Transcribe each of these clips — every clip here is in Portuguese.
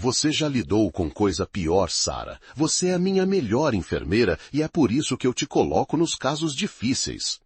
Você já lidou com coisa pior, Sara. Você é a minha melhor enfermeira e é por isso que eu te coloco nos casos difíceis.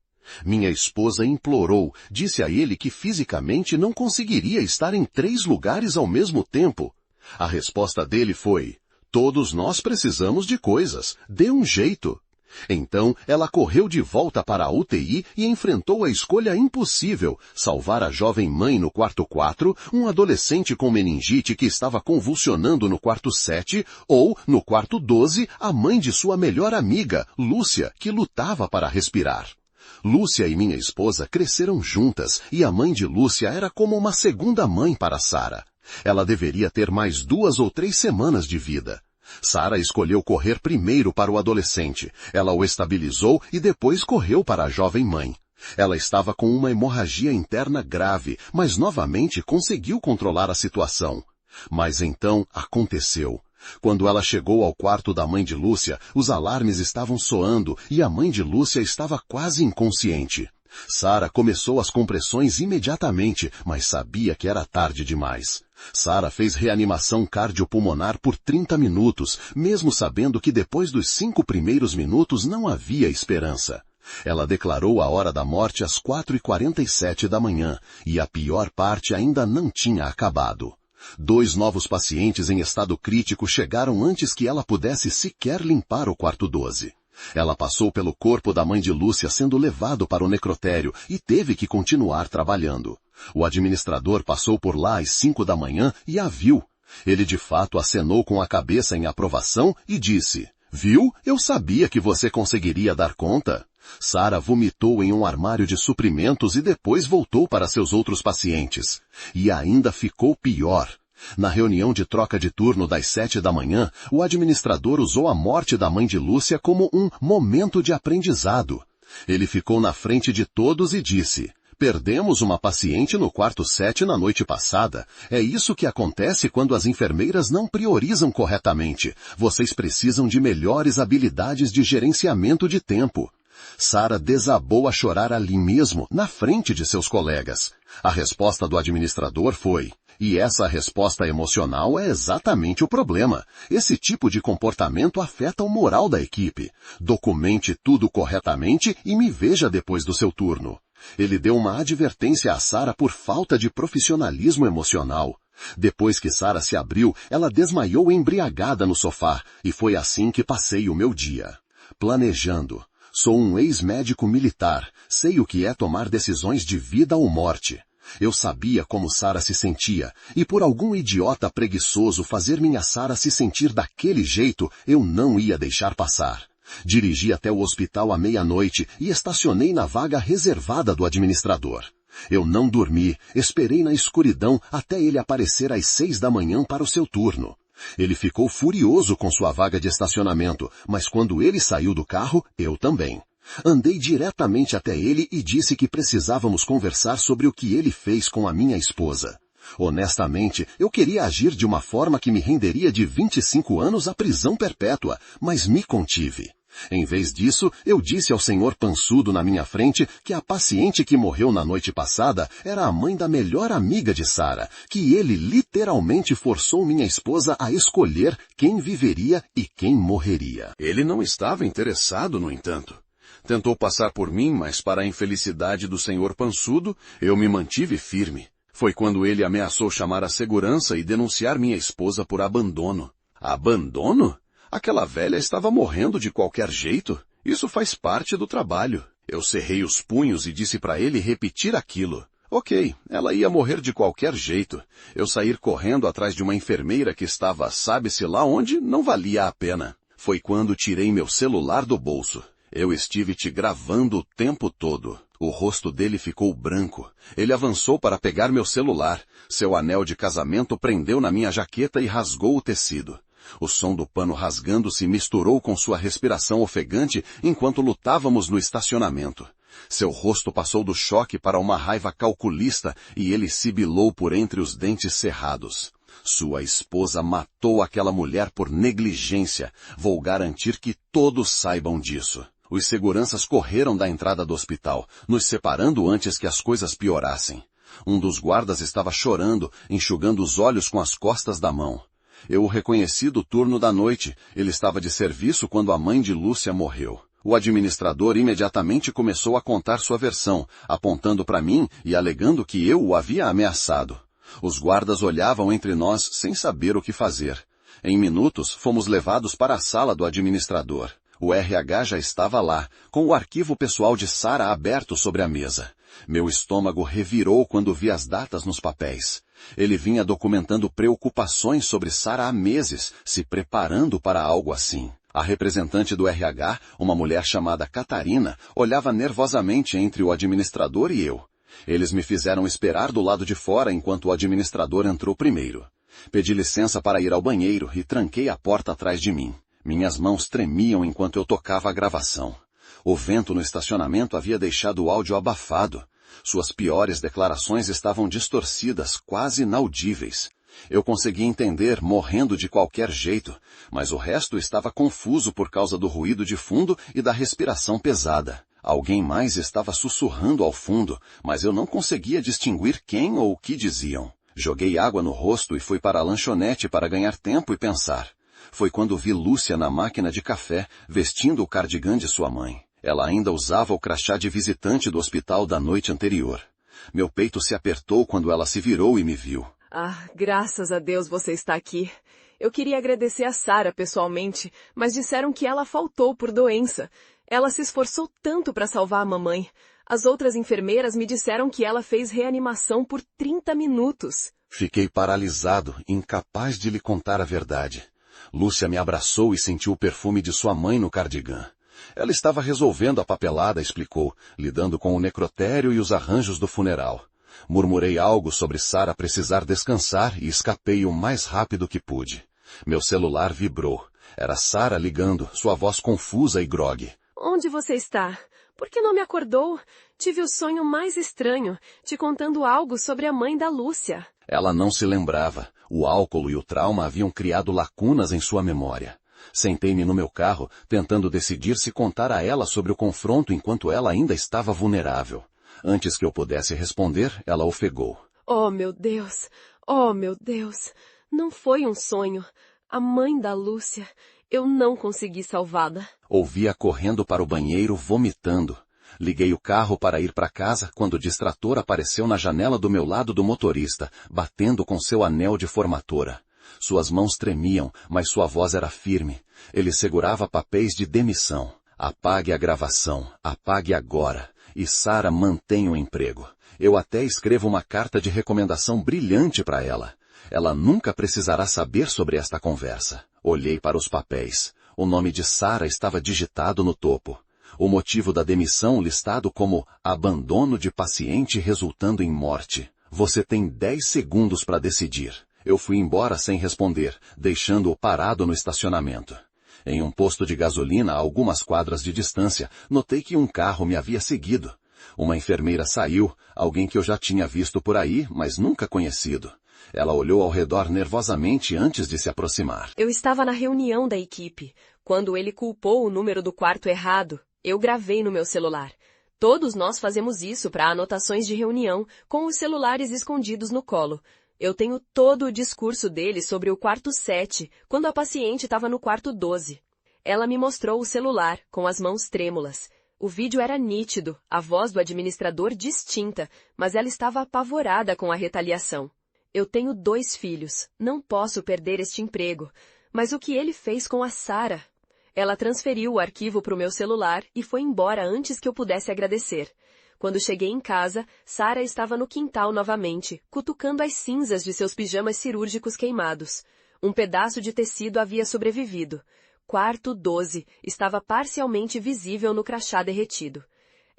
Minha esposa implorou, disse a ele que fisicamente não conseguiria estar em 3 lugares ao mesmo tempo. A resposta dele foi: todos nós precisamos de coisas, dê um jeito. Então, ela correu de volta para a UTI e enfrentou a escolha impossível, salvar a jovem mãe no quarto 4, um adolescente com meningite que estava convulsionando no quarto 7, ou, no quarto 12, a mãe de sua melhor amiga, Lúcia, que lutava para respirar. Lúcia e minha esposa cresceram juntas, e a mãe de Lúcia era como uma segunda mãe para Sara. Ela deveria ter mais 2 ou 3 semanas de vida. Sara escolheu correr primeiro para o adolescente. Ela o estabilizou e depois correu para a jovem mãe. Ela estava com uma hemorragia interna grave, mas novamente conseguiu controlar a situação. Mas então aconteceu. Quando ela chegou ao quarto da mãe de Lúcia, os alarmes estavam soando e a mãe de Lúcia estava quase inconsciente. Sara começou as compressões imediatamente, mas sabia que era tarde demais. Sara fez reanimação cardiopulmonar por 30 minutos, mesmo sabendo que depois dos 5 primeiros minutos não havia esperança. Ela declarou a hora da morte às 4h47 da manhã, e a pior parte ainda não tinha acabado. 2 novos pacientes em estado crítico chegaram antes que ela pudesse sequer limpar o quarto 12. Ela passou pelo corpo da mãe de Lúcia sendo levado para o necrotério e teve que continuar trabalhando. O administrador passou por lá às 5 da manhã e a viu. Ele de fato acenou com a cabeça em aprovação e disse: "Viu? Eu sabia que você conseguiria dar conta." Sara vomitou em um armário de suprimentos e depois voltou para seus outros pacientes. E ainda ficou pior. Na reunião de troca de turno das 7 da manhã, o administrador usou a morte da mãe de Lúcia como um momento de aprendizado. Ele ficou na frente de todos e disse: "Perdemos uma paciente no quarto 7 na noite passada. É isso que acontece quando as enfermeiras não priorizam corretamente. Vocês precisam de melhores habilidades de gerenciamento de tempo." Sara desabou a chorar ali mesmo, na frente de seus colegas. A resposta do administrador foi: "E essa resposta emocional é exatamente o problema. Esse tipo de comportamento afeta o moral da equipe. Documente tudo corretamente e me veja depois do seu turno." Ele deu uma advertência a Sara por falta de profissionalismo emocional. Depois que Sara se abriu, ela desmaiou embriagada no sofá, e foi assim que passei o meu dia. Planejando. Sou um ex-médico militar. Sei o que é tomar decisões de vida ou morte. Eu sabia como Sara se sentia, e por algum idiota preguiçoso fazer minha Sara se sentir daquele jeito, eu não ia deixar passar. Dirigi até o hospital à meia-noite e estacionei na vaga reservada do administrador. Eu não dormi, esperei na escuridão até ele aparecer às 6 da manhã para o seu turno. Ele ficou furioso com sua vaga de estacionamento, mas quando ele saiu do carro, eu também. Andei diretamente até ele e disse que precisávamos conversar sobre o que ele fez com a minha esposa. Honestamente, eu queria agir de uma forma que me renderia de 25 anos à prisão perpétua, mas me contive. Em vez disso, eu disse ao senhor pançudo na minha frente que a paciente que morreu na noite passada era a mãe da melhor amiga de Sara, que ele literalmente forçou minha esposa a escolher quem viveria e quem morreria. Ele não estava interessado, no entanto. Tentou passar por mim, mas para a infelicidade do senhor pançudo, eu me mantive firme. Foi quando ele ameaçou chamar a segurança e denunciar minha esposa por abandono. Abandono? Aquela velha estava morrendo de qualquer jeito. Isso faz parte do trabalho. Eu cerrei os punhos e disse para ele repetir aquilo. Ok, ela ia morrer de qualquer jeito. Eu sair correndo atrás de uma enfermeira que estava sabe-se lá onde não valia a pena. Foi quando tirei meu celular do bolso. Eu estive te gravando o tempo todo. O rosto dele ficou branco. Ele avançou para pegar meu celular. Seu anel de casamento prendeu na minha jaqueta e rasgou o tecido. O som do pano rasgando-se misturou com sua respiração ofegante enquanto lutávamos no estacionamento. Seu rosto passou do choque para uma raiva calculista e ele sibilou por entre os dentes cerrados. Sua esposa matou aquela mulher por negligência. Vou garantir que todos saibam disso. Os seguranças correram da entrada do hospital, nos separando antes que as coisas piorassem. Um dos guardas estava chorando, enxugando os olhos com as costas da mão. Eu o reconheci do turno da noite. Ele estava de serviço quando a mãe de Lúcia morreu. O administrador imediatamente começou a contar sua versão, apontando para mim e alegando que eu o havia ameaçado. Os guardas olhavam entre nós sem saber o que fazer. Em minutos, fomos levados para a sala do administrador. O RH já estava lá, com o arquivo pessoal de Sara aberto sobre a mesa. Meu estômago revirou quando vi as datas nos papéis. Ele vinha documentando preocupações sobre Sara há meses, se preparando para algo assim. A representante do RH, uma mulher chamada Catarina, olhava nervosamente entre o administrador e eu. Eles me fizeram esperar do lado de fora enquanto o administrador entrou primeiro. Pedi licença para ir ao banheiro e tranquei a porta atrás de mim. Minhas mãos tremiam enquanto eu tocava a gravação. O vento no estacionamento havia deixado o áudio abafado. Suas piores declarações estavam distorcidas, quase inaudíveis. Eu conseguia entender, morrendo de qualquer jeito, mas o resto estava confuso por causa do ruído de fundo e da respiração pesada. Alguém mais estava sussurrando ao fundo, mas eu não conseguia distinguir quem ou o que diziam. Joguei água no rosto e fui para a lanchonete para ganhar tempo e pensar. Foi quando vi Lúcia na máquina de café, vestindo o cardigã de sua mãe. Ela ainda usava o crachá de visitante do hospital da noite anterior. Meu peito se apertou quando ela se virou e me viu. Ah, graças a Deus você está aqui. Eu queria agradecer a Sara pessoalmente, mas disseram que ela faltou por doença. Ela se esforçou tanto para salvar a mamãe. As outras enfermeiras me disseram que ela fez reanimação por 30 minutos. Fiquei paralisado, incapaz de lhe contar a verdade. Lúcia me abraçou e sentiu o perfume de sua mãe no cardigã. Ela estava resolvendo a papelada, explicou, lidando com o necrotério e os arranjos do funeral. Murmurei algo sobre Sara precisar descansar e escapei o mais rápido que pude. Meu celular vibrou. Era Sara ligando, sua voz confusa e grogue. Onde você está? Por que não me acordou? Tive o sonho mais estranho, te contando algo sobre a mãe da Lúcia. Ela não se lembrava. O álcool e o trauma haviam criado lacunas em sua memória. Sentei-me no meu carro, tentando decidir se contar a ela sobre o confronto enquanto ela ainda estava vulnerável. Antes que eu pudesse responder, ela ofegou. Oh, meu Deus! Oh, meu Deus! Não foi um sonho. A mãe da Lúcia. Eu não consegui salvá-la. Ouvi-a correndo para o banheiro, vomitando. Liguei o carro para ir para casa quando o distrator apareceu na janela do meu lado do motorista, batendo com seu anel de formatura. Suas mãos tremiam, mas sua voz era firme. Ele segurava papéis de demissão. Apague a gravação. Apague agora. E Sara mantém o emprego. Eu até escrevo uma carta de recomendação brilhante para ela. Ela nunca precisará saber sobre esta conversa. Olhei para os papéis. O nome de Sara estava digitado no topo. O motivo da demissão listado como abandono de paciente resultando em morte. Você tem 10 segundos para decidir. Eu fui embora sem responder, deixando-o parado no estacionamento. Em um posto de gasolina a algumas quadras de distância, notei que um carro me havia seguido. Uma enfermeira saiu, alguém que eu já tinha visto por aí, mas nunca conhecido. Ela olhou ao redor nervosamente antes de se aproximar. Eu estava na reunião da equipe. Quando ele culpou o número do quarto errado, eu gravei no meu celular. Todos nós fazemos isso para anotações de reunião, com os celulares escondidos no colo. Eu tenho todo o discurso dele sobre o quarto 7, quando a paciente estava no quarto 12. Ela me mostrou o celular, com as mãos trêmulas. O vídeo era nítido, a voz do administrador distinta, mas ela estava apavorada com a retaliação. Eu tenho 2 filhos, não posso perder este emprego. Mas o que ele fez com a Sara? Ela transferiu o arquivo para o meu celular e foi embora antes que eu pudesse agradecer. Quando cheguei em casa, Sara estava no quintal novamente, cutucando as cinzas de seus pijamas cirúrgicos queimados. Um pedaço de tecido havia sobrevivido. Quarto 12 estava parcialmente visível no crachá derretido.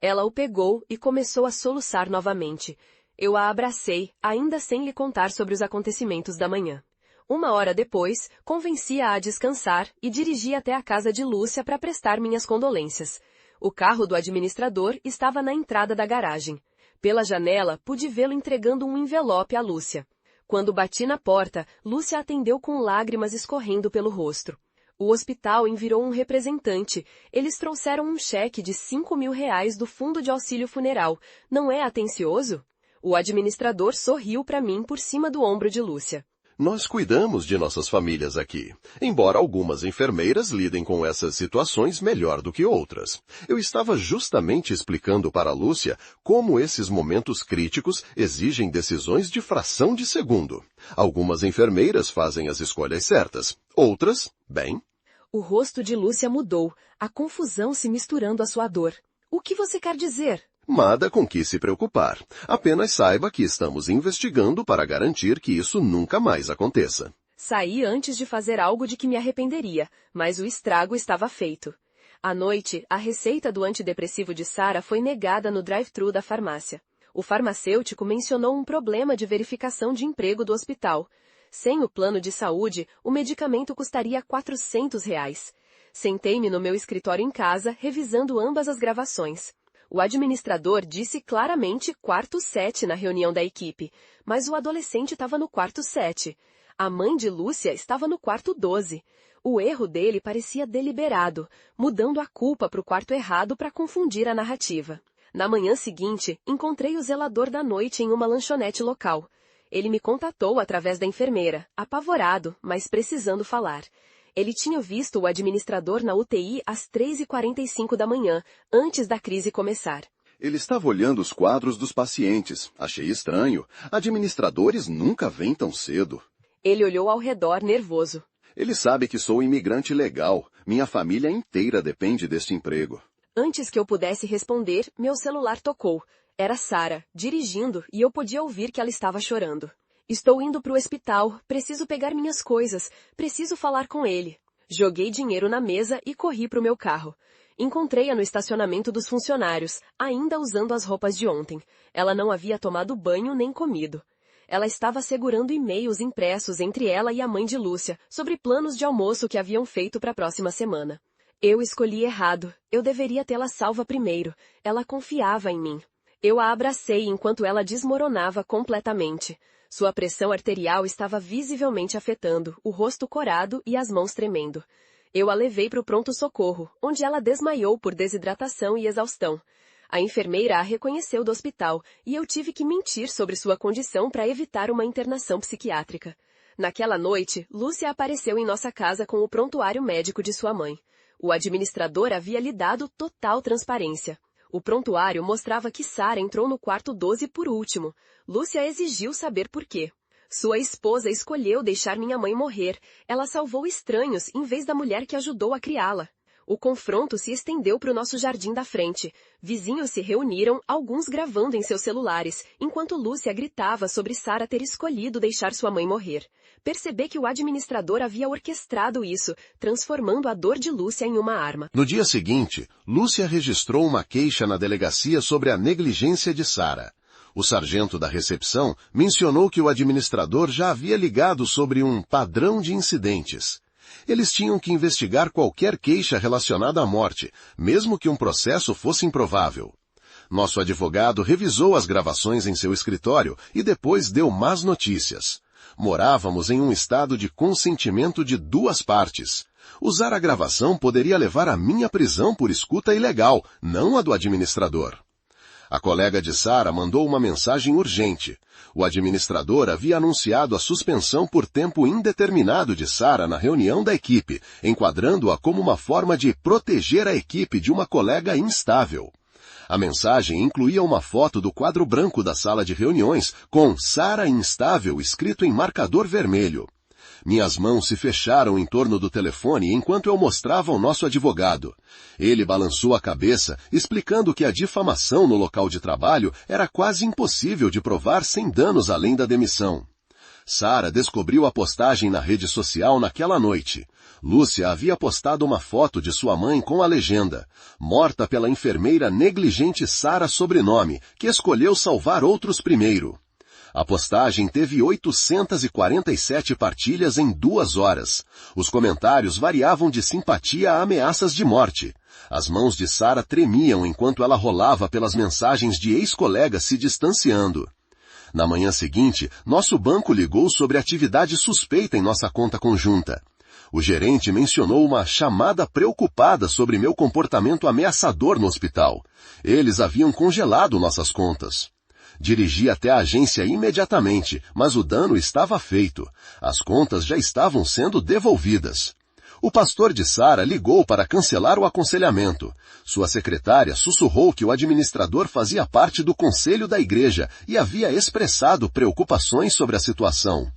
Ela o pegou e começou a soluçar novamente. Eu a abracei, ainda sem lhe contar sobre os acontecimentos da manhã. 1 hora depois, convenci-a a descansar e dirigi até a casa de Lúcia para prestar minhas condolências. O carro do administrador estava na entrada da garagem. Pela janela, pude vê-lo entregando um envelope a Lúcia. Quando bati na porta, Lúcia atendeu com lágrimas escorrendo pelo rosto. O hospital enviou um representante. Eles trouxeram um cheque de R$ 5.000 do fundo de auxílio funeral. Não é atencioso? O administrador sorriu para mim por cima do ombro de Lúcia. Nós cuidamos de nossas famílias aqui, embora algumas enfermeiras lidem com essas situações melhor do que outras. Eu estava justamente explicando para a Lúcia como esses momentos críticos exigem decisões de fração de segundo. Algumas enfermeiras fazem as escolhas certas, outras, bem... O rosto de Lúcia mudou, a confusão se misturando à sua dor. O que você quer dizer? Nada com que se preocupar. Apenas saiba que estamos investigando para garantir que isso nunca mais aconteça. Saí antes de fazer algo de que me arrependeria, mas o estrago estava feito. À noite, a receita do antidepressivo de Sara foi negada no drive-thru da farmácia. O farmacêutico mencionou um problema de verificação de emprego do hospital. Sem o plano de saúde, o medicamento custaria R$400. Sentei-me no meu escritório em casa, revisando ambas as gravações. O administrador disse claramente quarto 7 na reunião da equipe, mas o adolescente estava no quarto 7. A mãe de Lúcia estava no quarto 12. O erro dele parecia deliberado, mudando a culpa para o quarto errado para confundir a narrativa. Na manhã seguinte, encontrei o zelador da noite em uma lanchonete local. Ele me contatou através da enfermeira, apavorado, mas precisando falar. Ele tinha visto o administrador na UTI às 3h45 da manhã, antes da crise começar. Ele estava olhando os quadros dos pacientes. Achei estranho. Administradores nunca vêm tão cedo. Ele olhou ao redor, nervoso. Ele sabe que sou imigrante legal. Minha família inteira depende deste emprego. Antes que eu pudesse responder, meu celular tocou. Era Sara, dirigindo, e eu podia ouvir que ela estava chorando. Estou indo para o hospital, preciso pegar minhas coisas, preciso falar com ele. Joguei dinheiro na mesa e corri para o meu carro. Encontrei-a no estacionamento dos funcionários, ainda usando as roupas de ontem. Ela não havia tomado banho nem comido. Ela estava segurando e-mails impressos entre ela e a mãe de Lúcia, sobre planos de almoço que haviam feito para a próxima semana. Eu escolhi errado, eu deveria tê-la salva primeiro. Ela confiava em mim. Eu a abracei enquanto ela desmoronava completamente. Sua pressão arterial estava visivelmente afetando, o rosto corado e as mãos tremendo. Eu a levei para o pronto-socorro, onde ela desmaiou por desidratação e exaustão. A enfermeira a reconheceu do hospital, e eu tive que mentir sobre sua condição para evitar uma internação psiquiátrica. Naquela noite, Lúcia apareceu em nossa casa com o prontuário médico de sua mãe. O administrador havia lhe dado total transparência. O prontuário mostrava que Sara entrou no quarto 12 por último. Lúcia exigiu saber por quê. Sua esposa escolheu deixar minha mãe morrer. Ela salvou estranhos em vez da mulher que ajudou a criá-la. O confronto se estendeu para o nosso jardim da frente. Vizinhos se reuniram, alguns gravando em seus celulares, enquanto Lúcia gritava sobre Sara ter escolhido deixar sua mãe morrer. Percebi que o administrador havia orquestrado isso, transformando a dor de Lúcia em uma arma. No dia seguinte, Lúcia registrou uma queixa na delegacia sobre a negligência de Sara. O sargento da recepção mencionou que o administrador já havia ligado sobre um padrão de incidentes. Eles tinham que investigar qualquer queixa relacionada à morte, mesmo que um processo fosse improvável. Nosso advogado revisou as gravações em seu escritório e depois deu más notícias. Morávamos em um estado de consentimento de duas partes. Usar a gravação poderia levar à minha prisão por escuta ilegal, não a do administrador. A colega de Sara mandou uma mensagem urgente. O administrador havia anunciado a suspensão por tempo indeterminado de Sara na reunião da equipe, enquadrando-a como uma forma de proteger a equipe de uma colega instável. A mensagem incluía uma foto do quadro branco da sala de reuniões, com Sara instável escrito em marcador vermelho. Minhas mãos se fecharam em torno do telefone enquanto eu mostrava ao nosso advogado. Ele balançou a cabeça, explicando que a difamação no local de trabalho era quase impossível de provar sem danos além da demissão. Sara descobriu a postagem na rede social naquela noite. Lúcia havia postado uma foto de sua mãe com a legenda: morta pela enfermeira negligente Sara sobrenome, que escolheu salvar outros primeiro. A postagem teve 847 partilhas em 2 horas. Os comentários variavam de simpatia a ameaças de morte. As mãos de Sara tremiam enquanto ela rolava pelas mensagens de ex-colegas se distanciando. Na manhã seguinte, nosso banco ligou sobre atividade suspeita em nossa conta conjunta. O gerente mencionou uma chamada preocupada sobre meu comportamento ameaçador no hospital. Eles haviam congelado nossas contas. Dirigi até a agência imediatamente, mas o dano estava feito. As contas já estavam sendo devolvidas. O pastor de Sara ligou para cancelar o aconselhamento. Sua secretária sussurrou que o administrador fazia parte do conselho da igreja e havia expressado preocupações sobre a situação.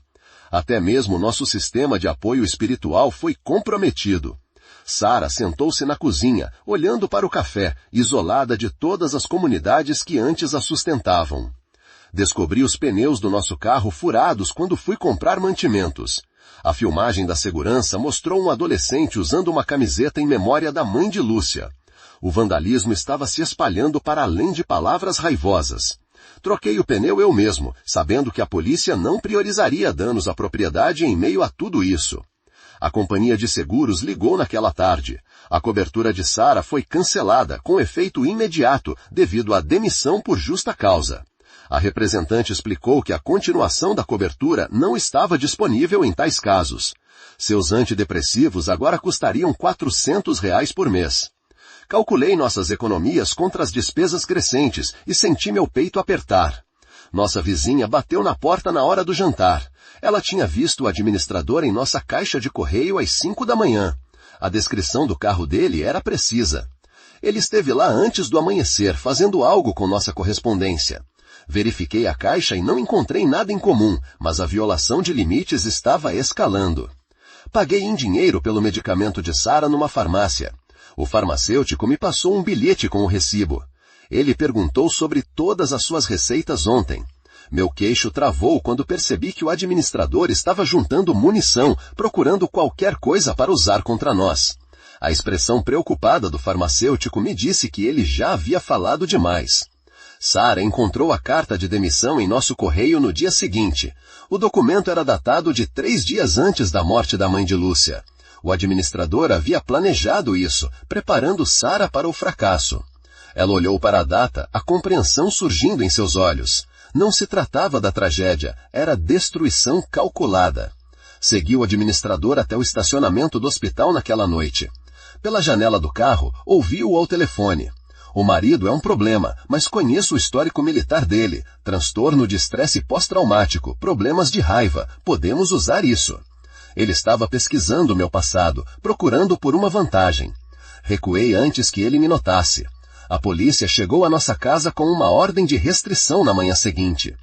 Até mesmo nosso sistema de apoio espiritual foi comprometido. Sara sentou-se na cozinha, olhando para o café, isolada de todas as comunidades que antes a sustentavam. Descobri os pneus do nosso carro furados quando fui comprar mantimentos. A filmagem da segurança mostrou um adolescente usando uma camiseta em memória da mãe de Lúcia. O vandalismo estava se espalhando para além de palavras raivosas. Troquei o pneu eu mesmo, sabendo que a polícia não priorizaria danos à propriedade em meio a tudo isso. A companhia de seguros ligou naquela tarde. A cobertura de Sara foi cancelada, com efeito imediato, devido à demissão por justa causa. A representante explicou que a continuação da cobertura não estava disponível em tais casos. Seus antidepressivos agora custariam R$400 por mês. Calculei nossas economias contra as despesas crescentes e senti meu peito apertar. Nossa vizinha bateu na porta na hora do jantar. Ela tinha visto o administrador em nossa caixa de correio às 5 da manhã. A descrição do carro dele era precisa. Ele esteve lá antes do amanhecer, fazendo algo com nossa correspondência. Verifiquei a caixa e não encontrei nada em comum, mas a violação de limites estava escalando. Paguei em dinheiro pelo medicamento de Sara numa farmácia. O farmacêutico me passou um bilhete com o recibo. Ele perguntou sobre todas as suas receitas ontem. Meu queixo travou quando percebi que o administrador estava juntando munição, procurando qualquer coisa para usar contra nós. A expressão preocupada do farmacêutico me disse que ele já havia falado demais. Sara encontrou a carta de demissão em nosso correio no dia seguinte. O documento era datado de 3 dias antes da morte da mãe de Lúcia. O administrador havia planejado isso, preparando Sara para o fracasso. Ela olhou para a data, a compreensão surgindo em seus olhos. Não se tratava da tragédia, era destruição calculada. Segui o administrador até o estacionamento do hospital naquela noite. Pela janela do carro, ouvi-o ao telefone. O marido é um problema, mas conheço o histórico militar dele. Transtorno de estresse pós-traumático, problemas de raiva. Podemos usar isso. Ele estava pesquisando meu passado, procurando por uma vantagem. Recuei antes que ele me notasse. A polícia chegou à nossa casa com uma ordem de restrição na manhã seguinte.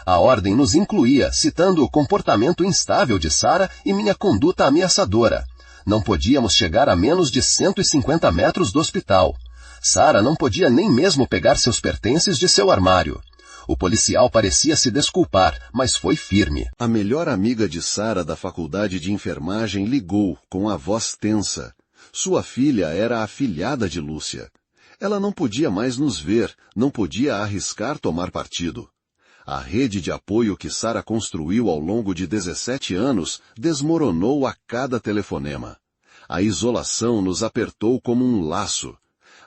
A ordem nos incluía, citando o comportamento instável de Sara e minha conduta ameaçadora. Não podíamos chegar a menos de 150 metros do hospital. Sara não podia nem mesmo pegar seus pertences de seu armário. O policial parecia se desculpar, mas foi firme. A melhor amiga de Sara da faculdade de enfermagem ligou, com a voz tensa. Sua filha era a afilhada de Lúcia. Ela não podia mais nos ver, não podia arriscar tomar partido. A rede de apoio que Sara construiu ao longo de 17 anos desmoronou a cada telefonema. A isolação nos apertou como um laço.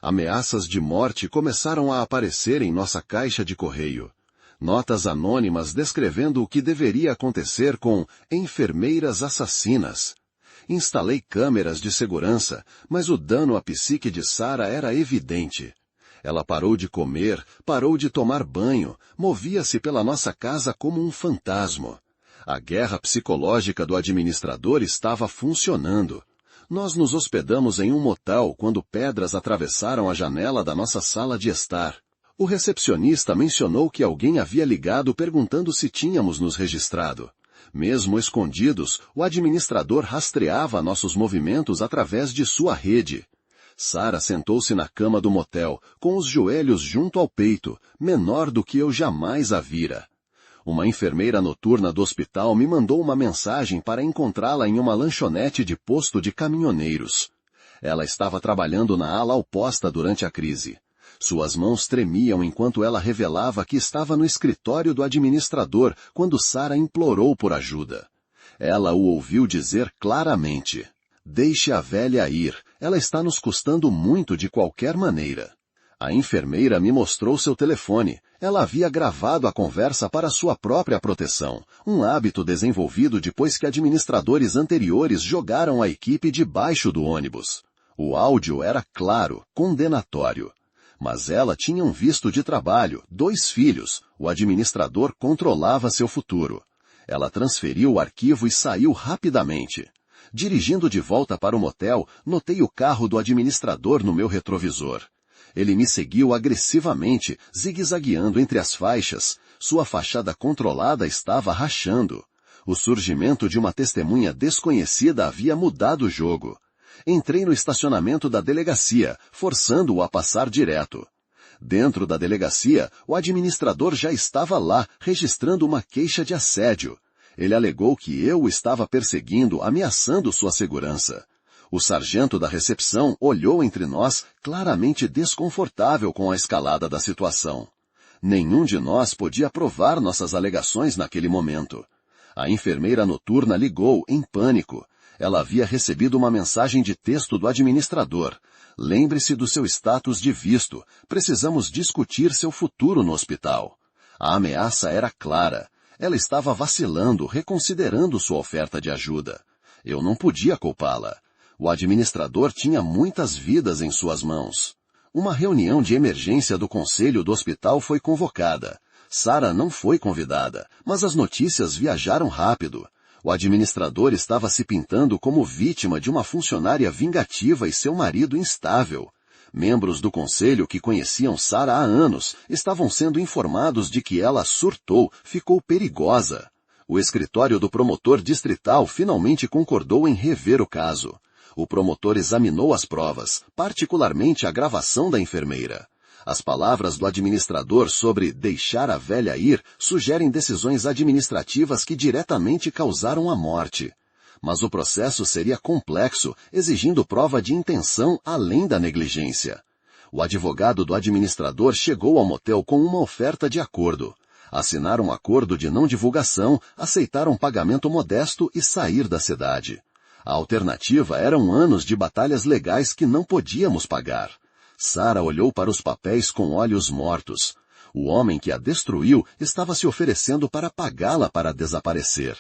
Ameaças de morte começaram a aparecer em nossa caixa de correio. Notas anônimas descrevendo o que deveria acontecer com enfermeiras assassinas. Instalei câmeras de segurança, mas o dano à psique de Sara era evidente. Ela parou de comer, parou de tomar banho, movia-se pela nossa casa como um fantasma. A guerra psicológica do administrador estava funcionando. Nós nos hospedamos em um motel quando pedras atravessaram a janela da nossa sala de estar. O recepcionista mencionou que alguém havia ligado perguntando se tínhamos nos registrado. Mesmo escondidos, o administrador rastreava nossos movimentos através de sua rede. Sara sentou-se na cama do motel, com os joelhos junto ao peito, menor do que eu jamais a vira. Uma enfermeira noturna do hospital me mandou uma mensagem para encontrá-la em uma lanchonete de posto de caminhoneiros. Ela estava trabalhando na ala oposta durante a crise. Suas mãos tremiam enquanto ela revelava que estava no escritório do administrador quando Sara implorou por ajuda. Ela o ouviu dizer claramente: "Deixe a velha ir, ela está nos custando muito de qualquer maneira." A enfermeira me mostrou seu telefone. Ela havia gravado a conversa para sua própria proteção, um hábito desenvolvido depois que administradores anteriores jogaram a equipe debaixo do ônibus. O áudio era claro, condenatório. Mas ela tinha um visto de trabalho, 2 filhos, o administrador controlava seu futuro. Ela transferiu o arquivo e saiu rapidamente. Dirigindo de volta para o motel, notei o carro do administrador no meu retrovisor. Ele me seguiu agressivamente, zigue-zagueando entre as faixas. Sua fachada controlada estava rachando. O surgimento de uma testemunha desconhecida havia mudado o jogo. Entrei no estacionamento da delegacia, forçando-o a passar direto. Dentro da delegacia, o administrador já estava lá, registrando uma queixa de assédio. Ele alegou que eu o estava perseguindo, ameaçando sua segurança. O sargento da recepção olhou entre nós, claramente desconfortável com a escalada da situação. Nenhum de nós podia provar nossas alegações naquele momento. A enfermeira noturna ligou, em pânico. Ela havia recebido uma mensagem de texto do administrador. Lembre-se do seu status de visto. Precisamos discutir seu futuro no hospital. A ameaça era clara. Ela estava vacilando, reconsiderando sua oferta de ajuda. Eu não podia culpá-la. O administrador tinha muitas vidas em suas mãos. Uma reunião de emergência do conselho do hospital foi convocada. Sara não foi convidada, mas as notícias viajaram rápido. O administrador estava se pintando como vítima de uma funcionária vingativa e seu marido instável. Membros do conselho que conheciam Sara há anos estavam sendo informados de que ela surtou, ficou perigosa. O escritório do promotor distrital finalmente concordou em rever o caso. O promotor examinou as provas, particularmente a gravação da enfermeira. As palavras do administrador sobre deixar a velha ir sugerem decisões administrativas que diretamente causaram a morte. Mas o processo seria complexo, exigindo prova de intenção além da negligência. O advogado do administrador chegou ao motel com uma oferta de acordo. Assinaram um acordo de não divulgação, aceitaram pagamento modesto e sair da cidade. A alternativa eram anos de batalhas legais que não podíamos pagar. Sara olhou para os papéis com olhos mortos. O homem que a destruiu estava se oferecendo para pagá-la para desaparecer.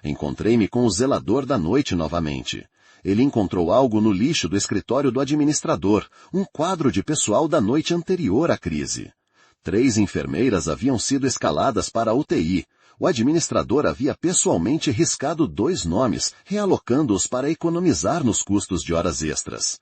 Encontrei-me com o zelador da noite novamente. Ele encontrou algo no lixo do escritório do administrador, um quadro de pessoal da noite anterior à crise. 3 enfermeiras haviam sido escaladas para a UTI. O administrador havia pessoalmente riscado 2 nomes, realocando-os para economizar nos custos de horas extras.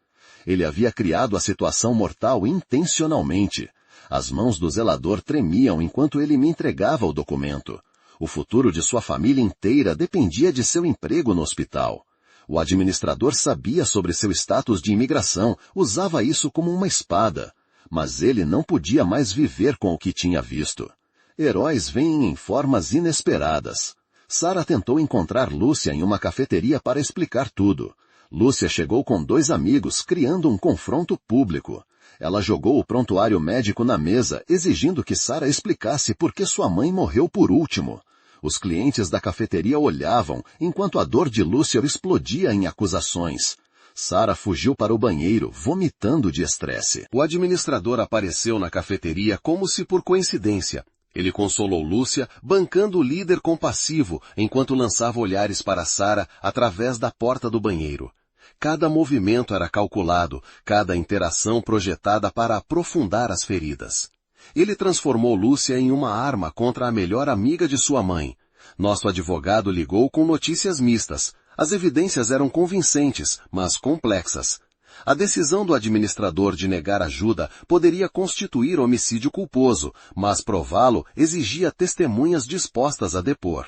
Ele havia criado a situação mortal intencionalmente. As mãos do zelador tremiam enquanto ele me entregava o documento. O futuro de sua família inteira dependia de seu emprego no hospital. O administrador sabia sobre seu status de imigração, usava isso como uma espada. Mas ele não podia mais viver com o que tinha visto. Heróis vêm em formas inesperadas. Sara tentou encontrar Lúcia em uma cafeteria para explicar tudo. Lúcia chegou com 2 amigos, criando um confronto público. Ela jogou o prontuário médico na mesa, exigindo que Sara explicasse por que sua mãe morreu por último. Os clientes da cafeteria olhavam, enquanto a dor de Lúcia explodia em acusações. Sara fugiu para o banheiro, vomitando de estresse. O administrador apareceu na cafeteria como se por coincidência. Ele consolou Lúcia, bancando o líder compassivo, enquanto lançava olhares para Sara através da porta do banheiro. Cada movimento era calculado, cada interação projetada para aprofundar as feridas. Ele transformou Lúcia em uma arma contra a melhor amiga de sua mãe. Nosso advogado ligou com notícias mistas. As evidências eram convincentes, mas complexas. A decisão do administrador de negar ajuda poderia constituir homicídio culposo, mas prová-lo exigia testemunhas dispostas a depor.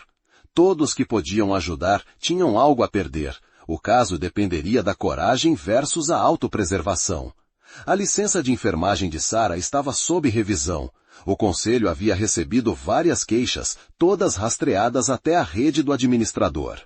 Todos que podiam ajudar tinham algo a perder. O caso dependeria da coragem versus a autopreservação. A licença de enfermagem de Sara estava sob revisão. O conselho havia recebido várias queixas, todas rastreadas até a rede do administrador.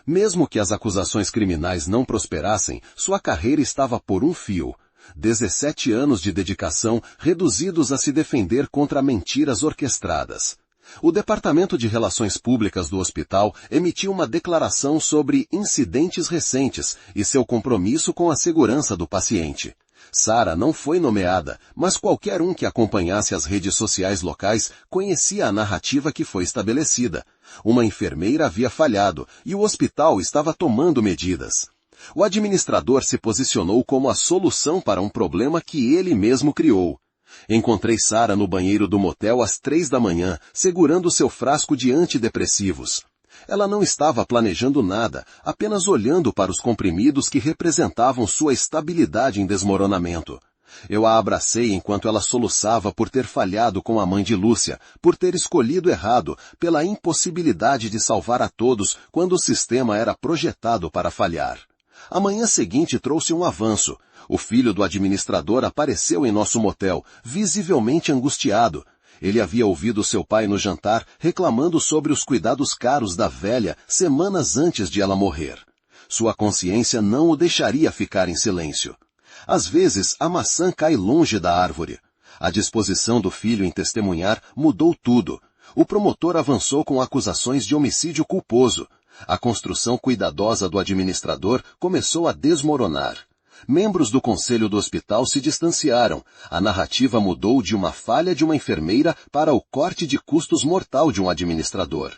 Mesmo que as acusações criminais não prosperassem, sua carreira estava por um fio. 17 anos de dedicação reduzidos a se defender contra mentiras orquestradas. O Departamento de Relações Públicas do hospital emitiu uma declaração sobre incidentes recentes e seu compromisso com a segurança do paciente. Sara não foi nomeada, mas qualquer um que acompanhasse as redes sociais locais conhecia a narrativa que foi estabelecida. Uma enfermeira havia falhado e o hospital estava tomando medidas. O administrador se posicionou como a solução para um problema que ele mesmo criou. Encontrei Sara no banheiro do motel às 3 da manhã, segurando seu frasco de antidepressivos. Ela não estava planejando nada, apenas olhando para os comprimidos que representavam sua estabilidade em desmoronamento. Eu a abracei enquanto ela soluçava por ter falhado com a mãe de Lúcia, por ter escolhido errado, pela impossibilidade de salvar a todos quando o sistema era projetado para falhar. A manhã seguinte trouxe um avanço. O filho do administrador apareceu em nosso motel, visivelmente angustiado. Ele havia ouvido seu pai no jantar reclamando sobre os cuidados caros da velha semanas antes de ela morrer. Sua consciência não o deixaria ficar em silêncio. Às vezes, a maçã cai longe da árvore. A disposição do filho em testemunhar mudou tudo. O promotor avançou com acusações de homicídio culposo. A construção cuidadosa do administrador começou a desmoronar. Membros do conselho do hospital se distanciaram. A narrativa mudou de uma falha de uma enfermeira para o corte de custos mortal de um administrador.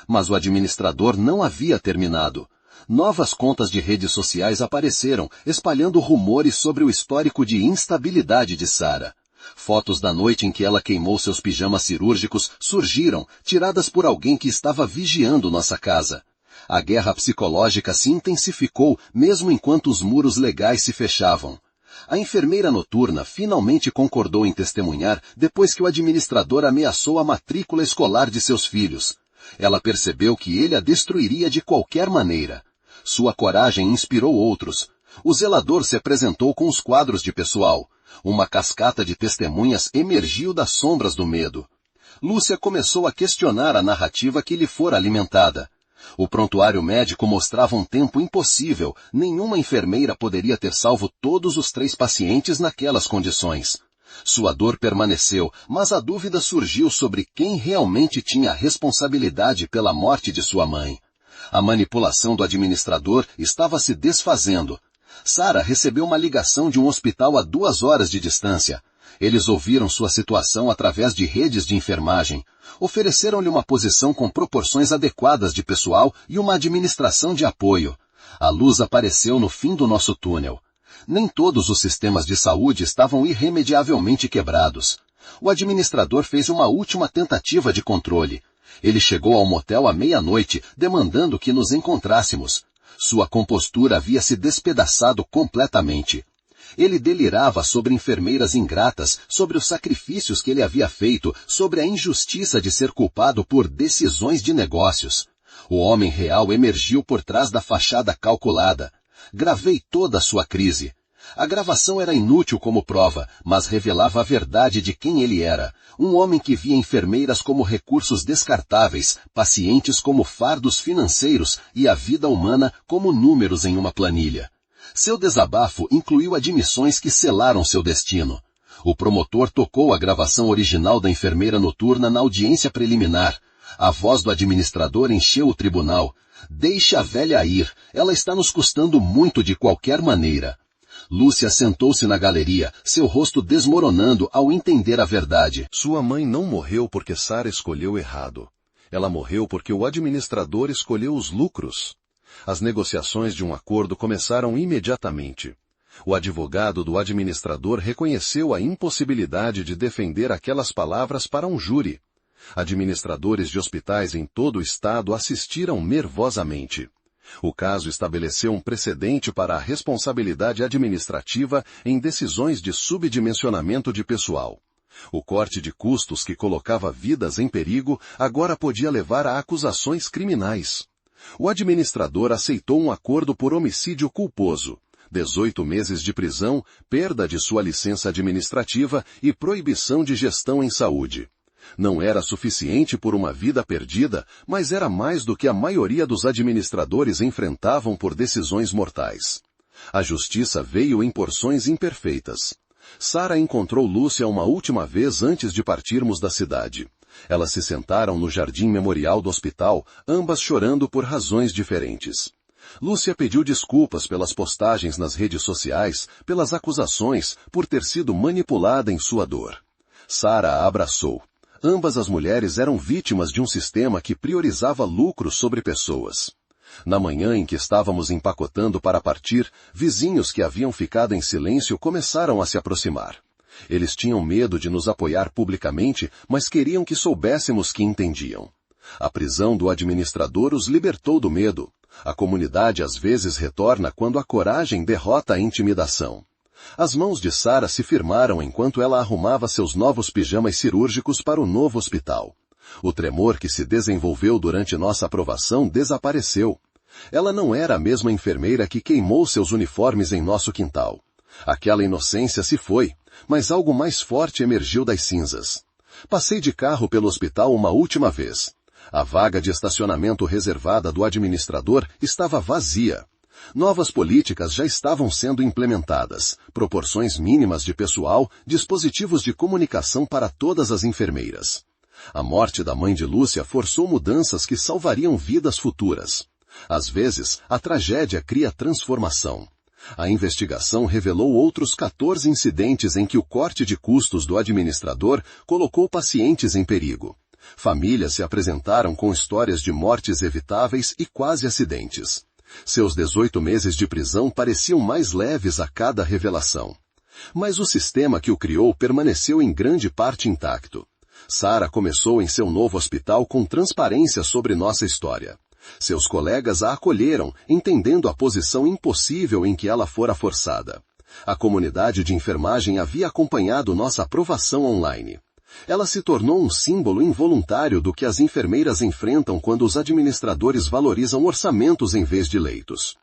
Mas o administrador não havia terminado. Novas contas de redes sociais apareceram, espalhando rumores sobre o histórico de instabilidade de Sara. Fotos da noite em que ela queimou seus pijamas cirúrgicos surgiram, tiradas por alguém que estava vigiando nossa casa. A guerra psicológica se intensificou mesmo enquanto os muros legais se fechavam. A enfermeira noturna finalmente concordou em testemunhar depois que o administrador ameaçou a matrícula escolar de seus filhos. Ela percebeu que ele a destruiria de qualquer maneira. Sua coragem inspirou outros. O zelador se apresentou com os quadros de pessoal. Uma cascata de testemunhas emergiu das sombras do medo. Lúcia começou a questionar a narrativa que lhe fora alimentada. O prontuário médico mostrava um tempo impossível. Nenhuma enfermeira poderia ter salvo todos os 3 pacientes naquelas condições. Sua dor permaneceu, mas a dúvida surgiu sobre quem realmente tinha a responsabilidade pela morte de sua mãe. A manipulação do administrador estava se desfazendo. Sara recebeu uma ligação de um hospital a 2 horas de distância. Eles ouviram sua situação através de redes de enfermagem. Ofereceram-lhe uma posição com proporções adequadas de pessoal e uma administração de apoio. A luz apareceu no fim do nosso túnel. Nem todos os sistemas de saúde estavam irremediavelmente quebrados. O administrador fez uma última tentativa de controle. Ele chegou ao motel à meia-noite, demandando que nos encontrássemos. Sua compostura havia se despedaçado completamente. Ele delirava sobre enfermeiras ingratas, sobre os sacrifícios que ele havia feito, sobre a injustiça de ser culpado por decisões de negócios. O homem real emergiu por trás da fachada calculada. Gravei toda a sua crise. A gravação era inútil como prova, mas revelava a verdade de quem ele era. Um homem que via enfermeiras como recursos descartáveis, pacientes como fardos financeiros e a vida humana como números em uma planilha. Seu desabafo incluiu admissões que selaram seu destino. O promotor tocou a gravação original da enfermeira noturna na audiência preliminar. A voz do administrador encheu o tribunal. Deixe a velha ir, ela está nos custando muito de qualquer maneira. Lúcia sentou-se na galeria, seu rosto desmoronando ao entender a verdade. Sua mãe não morreu porque Sara escolheu errado. Ela morreu porque o administrador escolheu os lucros. As negociações de um acordo começaram imediatamente. O advogado do administrador reconheceu a impossibilidade de defender aquelas palavras para um júri. Administradores de hospitais em todo o estado assistiram nervosamente. O caso estabeleceu um precedente para a responsabilidade administrativa em decisões de subdimensionamento de pessoal. O corte de custos que colocava vidas em perigo agora podia levar a acusações criminais. O administrador aceitou um acordo por homicídio culposo, 18 meses de prisão, perda de sua licença administrativa e proibição de gestão em saúde. Não era suficiente por uma vida perdida, mas era mais do que a maioria dos administradores enfrentavam por decisões mortais. A justiça veio em porções imperfeitas. Sara encontrou Lúcia uma última vez antes de partirmos da cidade. Elas se sentaram no jardim memorial do hospital, ambas chorando por razões diferentes. Lúcia pediu desculpas pelas postagens nas redes sociais, pelas acusações, por ter sido manipulada em sua dor. Sara a abraçou. Ambas as mulheres eram vítimas de um sistema que priorizava lucro sobre pessoas. Na manhã em que estávamos empacotando para partir, vizinhos que haviam ficado em silêncio começaram a se aproximar. Eles tinham medo de nos apoiar publicamente, mas queriam que soubéssemos que entendiam. A prisão do administrador os libertou do medo. A comunidade às vezes retorna quando a coragem derrota a intimidação. As mãos de Sara se firmaram enquanto ela arrumava seus novos pijamas cirúrgicos para o novo hospital. O tremor que se desenvolveu durante nossa aprovação desapareceu. Ela não era a mesma enfermeira que queimou seus uniformes em nosso quintal. Aquela inocência se foi, mas algo mais forte emergiu das cinzas. Passei de carro pelo hospital uma última vez. A vaga de estacionamento reservada do administrador estava vazia. Novas políticas já estavam sendo implementadas, proporções mínimas de pessoal, dispositivos de comunicação para todas as enfermeiras. A morte da mãe de Lúcia forçou mudanças que salvariam vidas futuras. Às vezes, a tragédia cria transformação. A investigação revelou outros 14 incidentes em que o corte de custos do administrador colocou pacientes em perigo. Famílias se apresentaram com histórias de mortes evitáveis e quase acidentes. Seus 18 meses de prisão pareciam mais leves a cada revelação. Mas o sistema que o criou permaneceu em grande parte intacto. Sara começou em seu novo hospital com transparência sobre nossa história. Seus colegas a acolheram, entendendo a posição impossível em que ela fora forçada. A comunidade de enfermagem havia acompanhado nossa aprovação online. Ela se tornou um símbolo involuntário do que as enfermeiras enfrentam quando os administradores valorizam orçamentos em vez de leitos.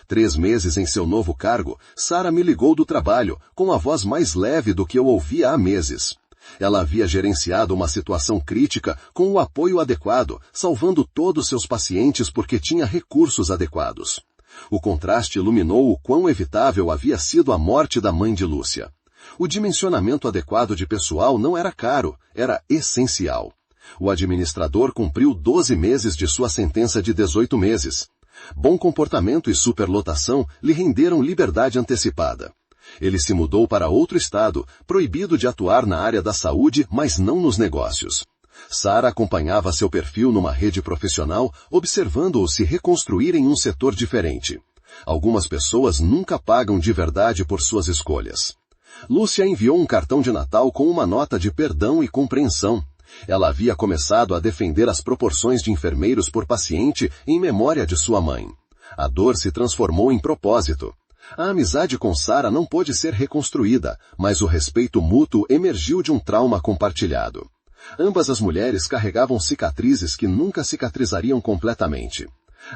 3 meses em seu novo cargo, Sara me ligou do trabalho, com a voz mais leve do que eu ouvia há meses. Ela havia gerenciado uma situação crítica com o apoio adequado, salvando todos seus pacientes porque tinha recursos adequados. O contraste iluminou o quão evitável havia sido a morte da mãe de Lúcia. O dimensionamento adequado de pessoal não era caro, era essencial. O administrador cumpriu 12 meses de sua sentença de 18 meses. Bom comportamento e superlotação lhe renderam liberdade antecipada. Ele se mudou para outro estado, proibido de atuar na área da saúde, mas não nos negócios. Sara acompanhava seu perfil numa rede profissional, observando-o se reconstruir em um setor diferente. Algumas pessoas nunca pagam de verdade por suas escolhas. Lúcia enviou um cartão de Natal com uma nota de perdão e compreensão. Ela havia começado a defender as proporções de enfermeiros por paciente em memória de sua mãe. A dor se transformou em propósito. A amizade com Sara não pôde ser reconstruída, mas o respeito mútuo emergiu de um trauma compartilhado. Ambas as mulheres carregavam cicatrizes que nunca cicatrizariam completamente.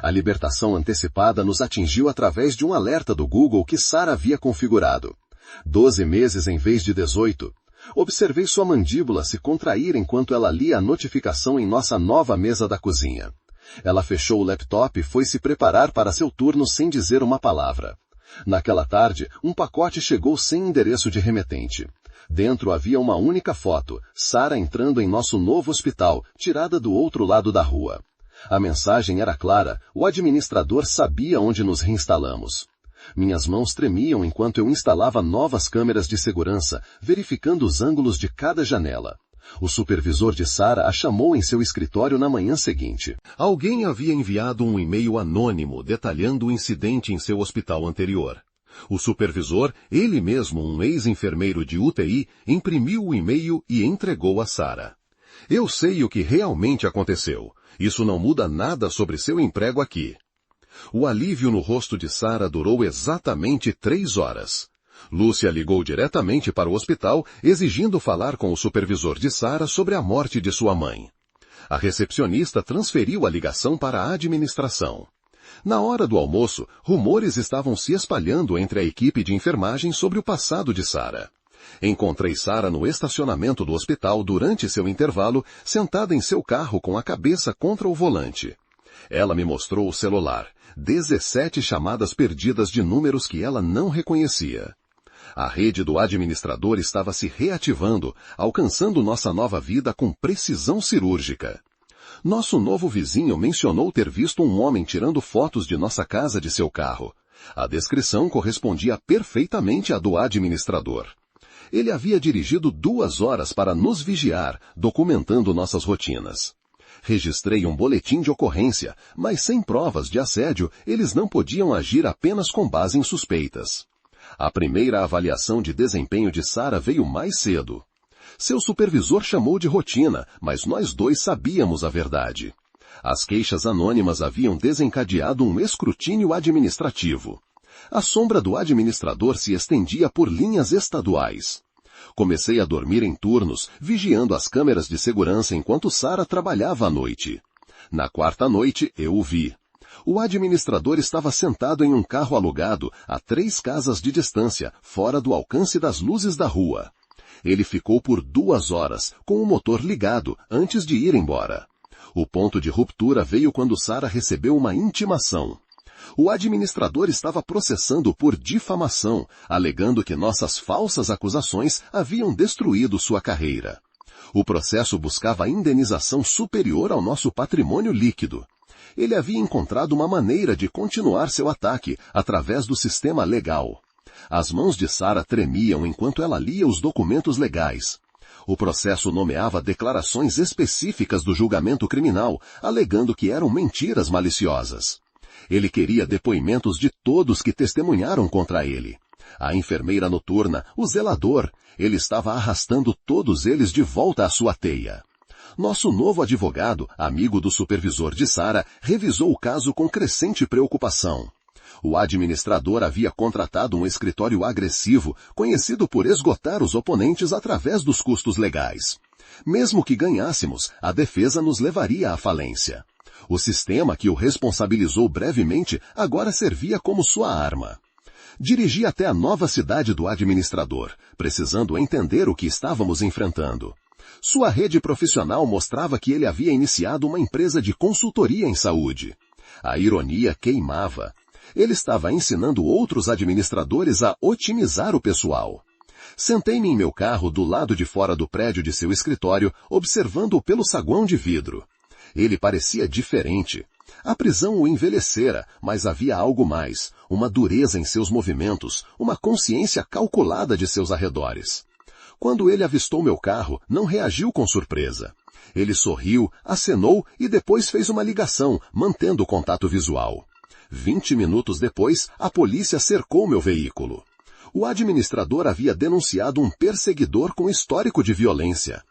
A libertação antecipada nos atingiu através de um alerta do Google que Sara havia configurado. 12 meses em vez de 18. Observei sua mandíbula se contrair enquanto ela lia a notificação em nossa nova mesa da cozinha. Ela fechou o laptop e foi se preparar para seu turno sem dizer uma palavra. Naquela tarde, um pacote chegou sem endereço de remetente. Dentro havia uma única foto, Sara entrando em nosso novo hospital, tirada do outro lado da rua. A mensagem era clara, o administrador sabia onde nos reinstalamos. Minhas mãos tremiam enquanto eu instalava novas câmeras de segurança, verificando os ângulos de cada janela. O supervisor de Sara a chamou em seu escritório na manhã seguinte. Alguém havia enviado um e-mail anônimo detalhando o incidente em seu hospital anterior. O supervisor, ele mesmo um ex-enfermeiro de UTI, imprimiu o e-mail e entregou a Sara. Eu sei o que realmente aconteceu. Isso não muda nada sobre seu emprego aqui. O alívio no rosto de Sara durou exatamente 3 horas. Lúcia ligou diretamente para o hospital, exigindo falar com o supervisor de Sara sobre a morte de sua mãe. A recepcionista transferiu a ligação para a administração. Na hora do almoço, rumores estavam se espalhando entre a equipe de enfermagem sobre o passado de Sara. Encontrei Sara no estacionamento do hospital durante seu intervalo, sentada em seu carro com a cabeça contra o volante. Ela me mostrou o celular, 17 chamadas perdidas de números que ela não reconhecia. A rede do administrador estava se reativando, alcançando nossa nova vida com precisão cirúrgica. Nosso novo vizinho mencionou ter visto um homem tirando fotos de nossa casa de seu carro. A descrição correspondia perfeitamente à do administrador. Ele havia dirigido 2 horas para nos vigiar, documentando nossas rotinas. Registrei um boletim de ocorrência, mas sem provas de assédio, eles não podiam agir apenas com base em suspeitas. A primeira avaliação de desempenho de Sara veio mais cedo. Seu supervisor chamou de rotina, mas nós dois sabíamos a verdade. As queixas anônimas haviam desencadeado um escrutínio administrativo. A sombra do administrador se estendia por linhas estaduais. Comecei a dormir em turnos, vigiando as câmeras de segurança enquanto Sara trabalhava à noite. Na quarta noite, eu o vi. O administrador estava sentado em um carro alugado a 3 casas de distância, fora do alcance das luzes da rua. Ele ficou por 2 horas, com o motor ligado, antes de ir embora. O ponto de ruptura veio quando Sara recebeu uma intimação. O administrador estava processando por difamação, alegando que nossas falsas acusações haviam destruído sua carreira. O processo buscava indenização superior ao nosso patrimônio líquido. Ele havia encontrado uma maneira de continuar seu ataque através do sistema legal. As mãos de Sara tremiam enquanto ela lia os documentos legais. O processo nomeava declarações específicas do julgamento criminal, alegando que eram mentiras maliciosas. Ele queria depoimentos de todos que testemunharam contra ele. A enfermeira noturna, o zelador, ele estava arrastando todos eles de volta à sua teia. Nosso novo advogado, amigo do supervisor de Sara, revisou o caso com crescente preocupação. O administrador havia contratado um escritório agressivo, conhecido por esgotar os oponentes através dos custos legais. Mesmo que ganhássemos, a defesa nos levaria à falência. O sistema que o responsabilizou brevemente agora servia como sua arma. Dirigi até a nova cidade do administrador, precisando entender o que estávamos enfrentando. Sua rede profissional mostrava que ele havia iniciado uma empresa de consultoria em saúde. A ironia queimava. Ele estava ensinando outros administradores a otimizar o pessoal. Sentei-me em meu carro do lado de fora do prédio de seu escritório, observando-o pelo saguão de vidro. Ele parecia diferente. A prisão o envelhecera, mas havia algo mais, uma dureza em seus movimentos, uma consciência calculada de seus arredores. Quando ele avistou meu carro, não reagiu com surpresa. Ele sorriu, acenou e depois fez uma ligação, mantendo o contato visual. 20 minutos depois, a polícia cercou meu veículo. O administrador havia denunciado um perseguidor com histórico de violência.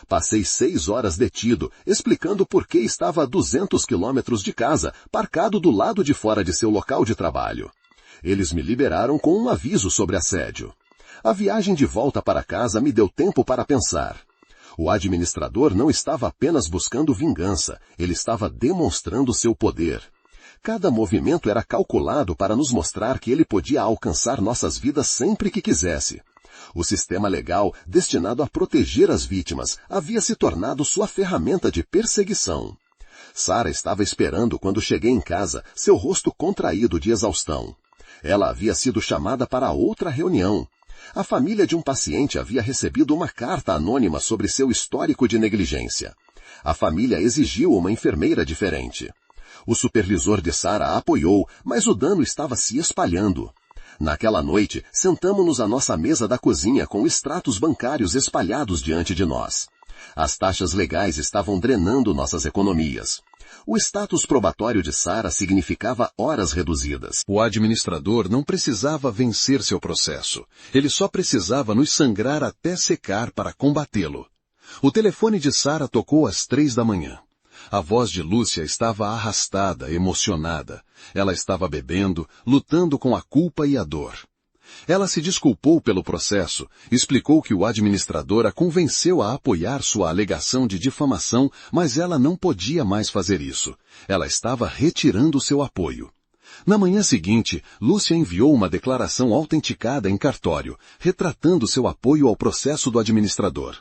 Passei 6 horas detido, explicando por que estava a 200 quilômetros de casa, parcado do lado de fora de seu local de trabalho. Eles me liberaram com um aviso sobre assédio. A viagem de volta para casa me deu tempo para pensar. O administrador não estava apenas buscando vingança, ele estava demonstrando seu poder. Cada movimento era calculado para nos mostrar que ele podia alcançar nossas vidas sempre que quisesse. O sistema legal, destinado a proteger as vítimas, havia se tornado sua ferramenta de perseguição. Sara estava esperando quando cheguei em casa, seu rosto contraído de exaustão. Ela havia sido chamada para outra reunião. A família de um paciente havia recebido uma carta anônima sobre seu histórico de negligência. A família exigiu uma enfermeira diferente. O supervisor de Sara a apoiou, mas o dano estava se espalhando. Naquela noite, sentamo-nos à nossa mesa da cozinha com extratos bancários espalhados diante de nós. As taxas legais estavam drenando nossas economias. O status probatório de Sara significava horas reduzidas. O administrador não precisava vencer seu processo. Ele só precisava nos sangrar até secar para combatê-lo. O telefone de Sara tocou às 3 da manhã. A voz de Lúcia estava arrastada, emocionada. Ela estava bebendo, lutando com a culpa e a dor. Ela se desculpou pelo processo, explicou que o administrador a convenceu a apoiar sua alegação de difamação, mas ela não podia mais fazer isso. Ela estava retirando seu apoio. Na manhã seguinte, Lúcia enviou uma declaração autenticada em cartório, retratando seu apoio ao processo do administrador.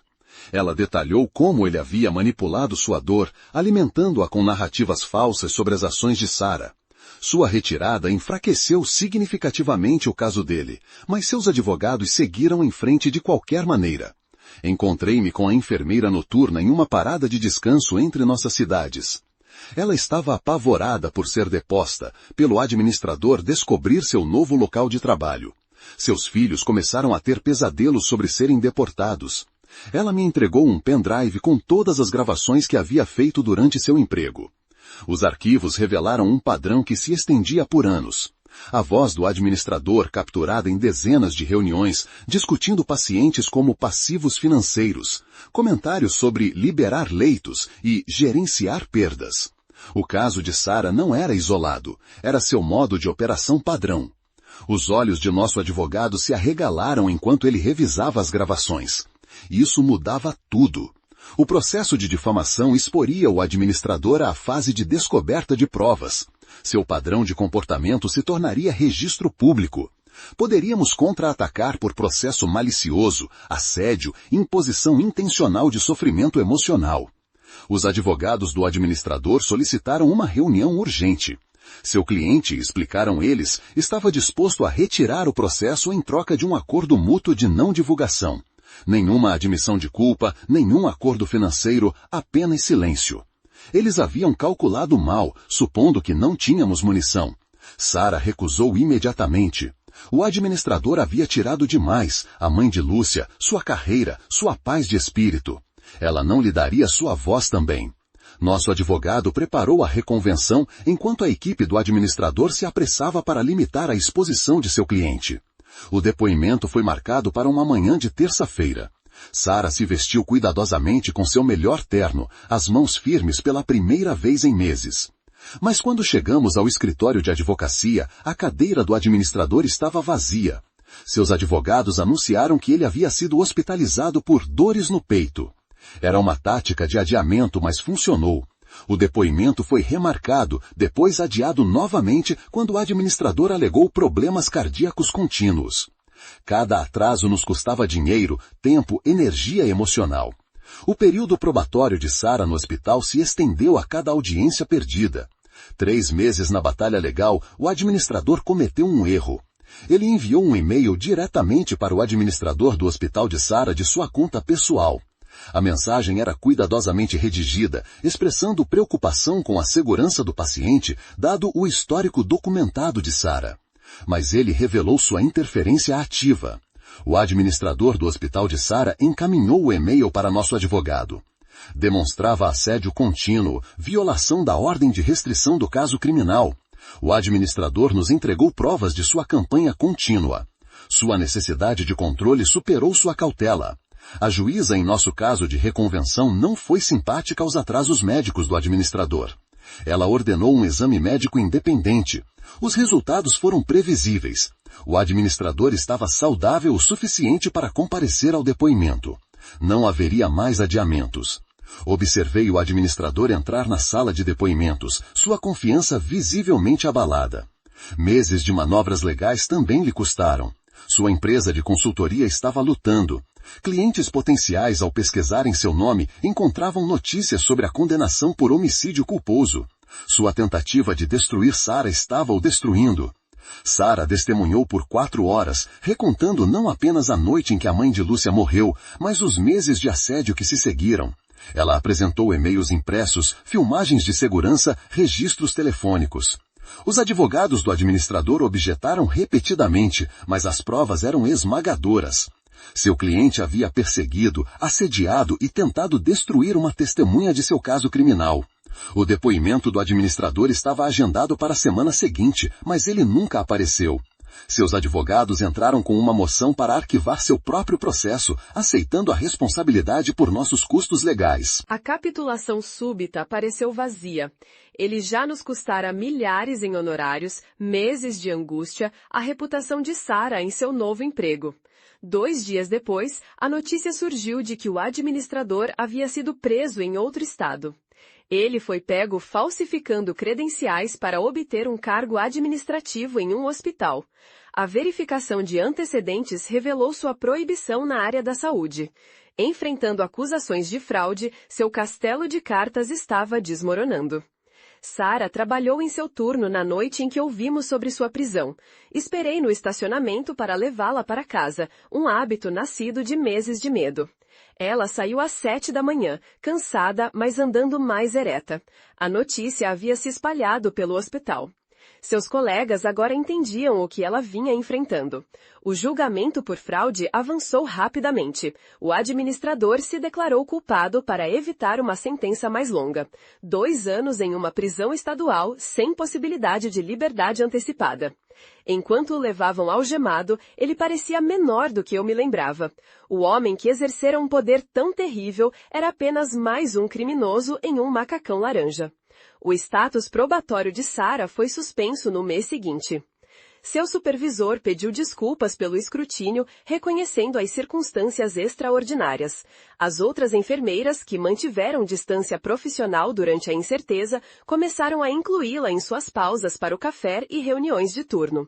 Ela detalhou como ele havia manipulado sua dor, alimentando-a com narrativas falsas sobre as ações de Sara. Sua retirada enfraqueceu significativamente o caso dele, mas seus advogados seguiram em frente de qualquer maneira. Encontrei-me com a enfermeira noturna em uma parada de descanso entre nossas cidades. Ela estava apavorada por ser deposta, pelo administrador descobrir seu novo local de trabalho. Seus filhos começaram a ter pesadelos sobre serem deportados. Ela me entregou um pendrive com todas as gravações que havia feito durante seu emprego. Os arquivos revelaram um padrão que se estendia por anos. A voz do administrador, capturada em dezenas de reuniões, discutindo pacientes como passivos financeiros, comentários sobre liberar leitos e gerenciar perdas. O caso de Sara não era isolado, era seu modo de operação padrão. Os olhos de nosso advogado se arregalaram enquanto ele revisava as gravações. Isso mudava tudo. O processo de difamação exporia o administrador à fase de descoberta de provas. Seu padrão de comportamento se tornaria registro público. Poderíamos contra-atacar por processo malicioso, assédio, imposição intencional de sofrimento emocional. Os advogados do administrador solicitaram uma reunião urgente. Seu cliente, explicaram eles, estava disposto a retirar o processo em troca de um acordo mútuo de não divulgação. Nenhuma admissão de culpa, nenhum acordo financeiro, apenas silêncio. Eles haviam calculado mal, supondo que não tínhamos munição. Sara recusou imediatamente. O administrador havia tirado demais, a mãe de Lúcia, sua carreira, sua paz de espírito. Ela não lhe daria sua voz também. Nosso advogado preparou a reconvenção enquanto a equipe do administrador se apressava para limitar a exposição de seu cliente. O depoimento foi marcado para uma manhã de terça-feira. Sara se vestiu cuidadosamente com seu melhor terno, as mãos firmes pela primeira vez em meses. Mas quando chegamos ao escritório de advocacia, a cadeira do administrador estava vazia. Seus advogados anunciaram que ele havia sido hospitalizado por dores no peito. Era uma tática de adiamento, mas funcionou. O depoimento foi remarcado, depois adiado novamente quando o administrador alegou problemas cardíacos contínuos. Cada atraso nos custava dinheiro, tempo, energia emocional. O período probatório de Sara no hospital se estendeu a cada audiência perdida. 3 meses na batalha legal, o administrador cometeu um erro. Ele enviou um e-mail diretamente para o administrador do hospital de Sara de sua conta pessoal. A mensagem era cuidadosamente redigida, expressando preocupação com a segurança do paciente, dado o histórico documentado de Sara. Mas ele revelou sua interferência ativa. O administrador do hospital de Sara encaminhou o e-mail para nosso advogado. Demonstrava assédio contínuo, violação da ordem de restrição do caso criminal. O administrador nos entregou provas de sua campanha contínua. Sua necessidade de controle superou sua cautela. A juíza em nosso caso de reconvenção não foi simpática aos atrasos médicos do administrador. Ela ordenou um exame médico independente. Os resultados foram previsíveis. O administrador estava saudável o suficiente para comparecer ao depoimento. Não haveria mais adiamentos. Observei o administrador entrar na sala de depoimentos, sua confiança visivelmente abalada. Meses de manobras legais também lhe custaram. Sua empresa de consultoria estava lutando. Clientes potenciais, ao pesquisarem seu nome, encontravam notícias sobre a condenação por homicídio culposo. Sua tentativa de destruir Sara estava o destruindo. Sara testemunhou por 4 horas, recontando não apenas a noite em que a mãe de Lúcia morreu, mas os meses de assédio que se seguiram. Ela apresentou e-mails impressos, filmagens de segurança, registros telefônicos. Os advogados do administrador objetaram repetidamente, mas as provas eram esmagadoras. Seu cliente havia perseguido, assediado e tentado destruir uma testemunha de seu caso criminal. O depoimento do administrador estava agendado para a semana seguinte, mas ele nunca apareceu. Seus advogados entraram com uma moção para arquivar seu próprio processo, aceitando a responsabilidade por nossos custos legais. A capitulação súbita pareceu vazia. Ele já nos custara milhares em honorários, meses de angústia, a reputação de Sara em seu novo emprego. 2 dias depois, a notícia surgiu de que o administrador havia sido preso em outro estado. Ele foi pego falsificando credenciais para obter um cargo administrativo em um hospital. A verificação de antecedentes revelou sua proibição na área da saúde. Enfrentando acusações de fraude, seu castelo de cartas estava desmoronando. Sara trabalhou em seu turno na noite em que ouvimos sobre sua prisão. Esperei no estacionamento para levá-la para casa, um hábito nascido de meses de medo. Ela saiu às 7 da manhã, cansada, mas andando mais ereta. A notícia havia se espalhado pelo hospital. Seus colegas agora entendiam o que ela vinha enfrentando. O julgamento por fraude avançou rapidamente. O administrador se declarou culpado para evitar uma sentença mais longa. 2 anos em uma prisão estadual sem possibilidade de liberdade antecipada. Enquanto o levavam algemado, ele parecia menor do que eu me lembrava. O homem que exercera um poder tão terrível era apenas mais um criminoso em um macacão laranja. O status probatório de Sarah foi suspenso no mês seguinte. Seu supervisor pediu desculpas pelo escrutínio, reconhecendo as circunstâncias extraordinárias. As outras enfermeiras, que mantiveram distância profissional durante a incerteza, começaram a incluí-la em suas pausas para o café e reuniões de turno.